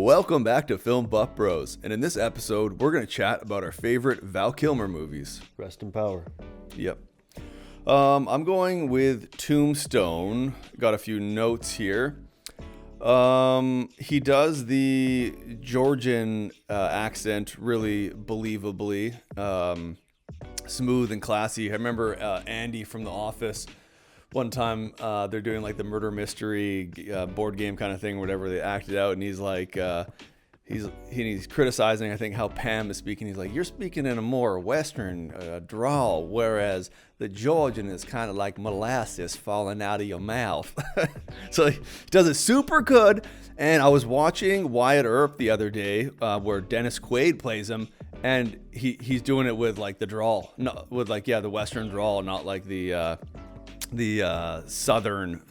Welcome back to Film Buff Bros, and in this episode, we're going to chat about our favorite Val Kilmer movies. Rest in power. Yep. I'm going with Tombstone. Got a few notes here. He does the Georgian accent really believably, smooth and classy. I remember Andy from The Office. One time they're doing like the murder mystery board game kind of thing, whatever they acted out, and he's like, he's criticizing, I think, how Pam is speaking. He's like, you're speaking in a more Western drawl, whereas the Georgian is kind of like molasses falling out of your mouth. So he does it super good. And I was watching Wyatt Earp the other day, where Dennis Quaid plays him, and he's doing it with like the drawl, no, with like the Western drawl, not like the southern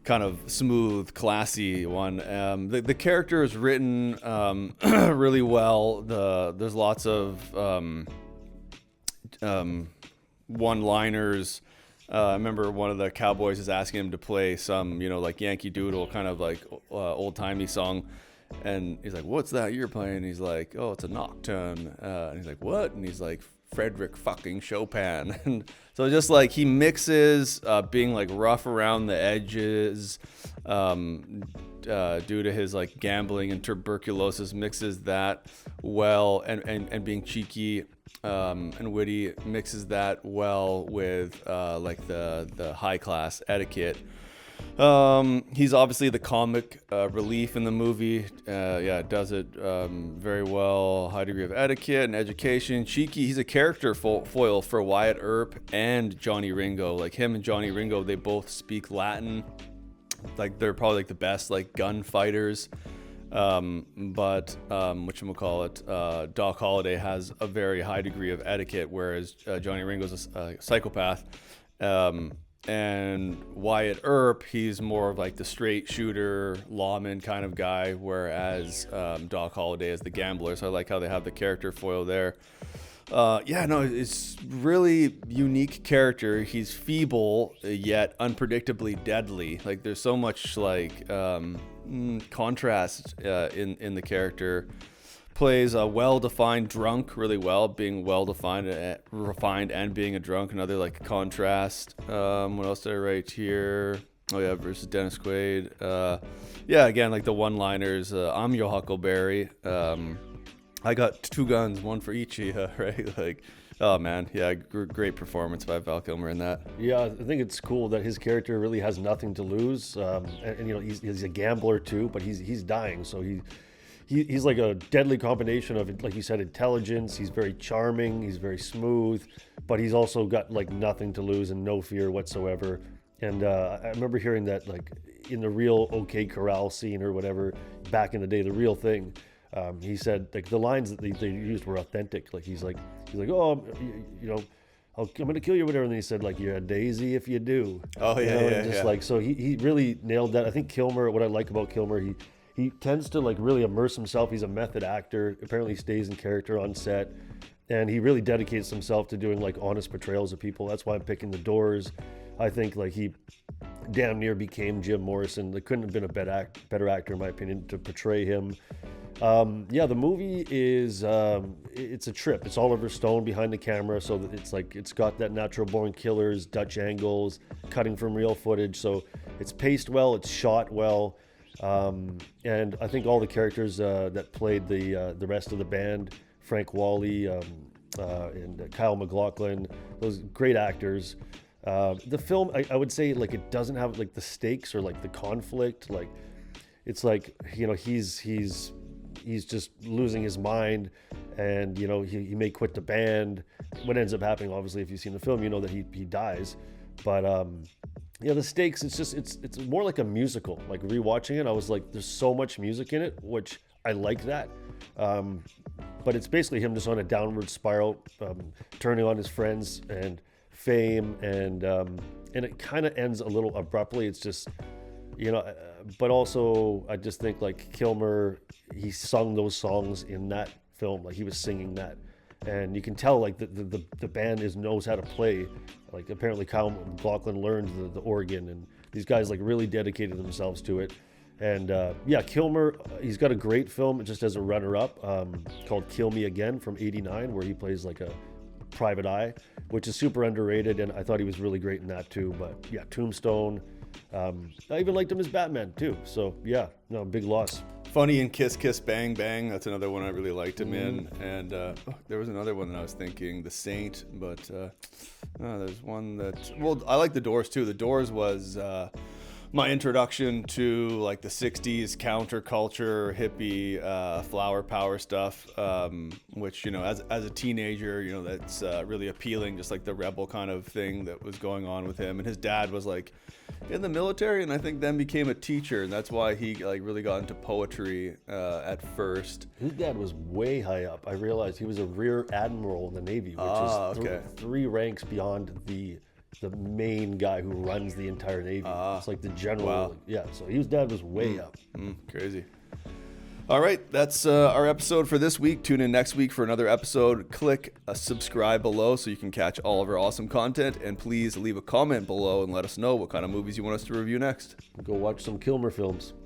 kind of smooth, classy one. The character is written really well. There's lots of one-liners. I remember one of the cowboys is asking him to play some, like Yankee Doodle, kind of like old-timey song. And he's like, what's that you're playing? He's like, oh, it's a nocturne. And he's like, what? And he's like, Frederick fucking Chopin. And so just like he mixes being like rough around the edges due to his like gambling and tuberculosis, mixes that well, and being cheeky and witty, mixes that well with like the high class etiquette. He's obviously the comic relief in the movie. Does it very well. High degree of etiquette and education. Cheeky. He's a character foil for Wyatt Earp and Johnny Ringo. Like him and Johnny Ringo, they both speak Latin. Like they're probably like the best like gunfighters. But whatchamacallit, Doc Holliday has a very high degree of etiquette, whereas Johnny Ringo's a psychopath. And Wyatt Earp, he's more of like the straight shooter, lawman kind of guy, whereas Doc Holliday is the gambler. So I like how they have the character foil there. It's really unique character. He's feeble yet unpredictably deadly. Like there's so much like contrast in the character. Plays a well-defined drunk really well, being well-defined, refined, and being a drunk. Another like contrast. What else did I write here? Oh yeah, versus Dennis Quaid. Again, like the one-liners. I'm your Huckleberry. I got two guns, one for each of you, right? Like, oh man, yeah, great performance by Val Kilmer in that. Yeah, I think it's cool that his character really has nothing to lose, and he's a gambler too, but he's dying, so He's like a deadly combination of, like you said, intelligence. He's very charming. He's very smooth, but he's also got like nothing to lose and no fear whatsoever. And I remember hearing that like in the real OK Corral scene or whatever back in the day, the real thing. He said like the lines that they used were authentic. Like he's like, oh, I'm gonna kill you, or whatever. And he said like, you're a daisy if you do. Oh yeah, like so he really nailed that. I think Kilmer. What I like about Kilmer, He tends to like really immerse himself. He's a method actor, apparently stays in character on set, and he really dedicates himself to doing like honest portrayals of people. That's why I'm picking The Doors. I think like he damn near became Jim Morrison. There couldn't have been a better actor in my opinion to portray him. The movie is it's a trip. It's Oliver Stone behind the camera, so that it's got that natural born killers, Dutch angles, cutting from real footage. So it's paced well, it's shot well. And I think all the characters that played the rest of the band, Frank Wally and Kyle MacLachlan, those great actors. The film, I would say, like it doesn't have like the stakes or like the conflict. Like it's like he's just losing his mind, and he may quit the band. What ends up happening, obviously, if you've seen the film, you know that he dies. But the stakes, it's more like a musical. Like rewatching it, I was like, there's so much music in it, which I like that. But it's basically him just on a downward spiral, turning on his friends and fame, and it kind of ends a little abruptly. It's just, but also I just think like Kilmer, he sung those songs in that film, like he was singing that. And you can tell like the band knows how to play. Like apparently Kyle MacLachlan learned the organ, and these guys like really dedicated themselves to it. And yeah, Kilmer, he's got a great film just as a runner-up called Kill Me Again from '89, where he plays like a private eye, which is super underrated, and I thought he was really great in that too. But yeah, Tombstone, I even liked him as Batman too. So yeah, no, big loss. Funny in Kiss Kiss Bang Bang. That's another one I really liked him in. And there was another one that I was thinking, The Saint. But there's one that, well, I like The Doors too. The Doors was my introduction to like the 60s counterculture, hippie, flower power stuff, which, you know, as a teenager, you know, that's really appealing, just like the rebel kind of thing that was going on with him. And his dad was like in the military, and I think then became a teacher, and that's why he like really got into poetry at first. His dad was way high up. I realized he was a rear admiral in the Navy, which is three ranks beyond the main guy who runs the entire Navy. It's like the general. Wow. Yeah, so his dad was way up. Crazy. All right, that's our episode for this week. Tune in next week for another episode. Click subscribe below so you can catch all of our awesome content. And please leave a comment below and let us know what kind of movies you want us to review next. Go watch some Kilmer films.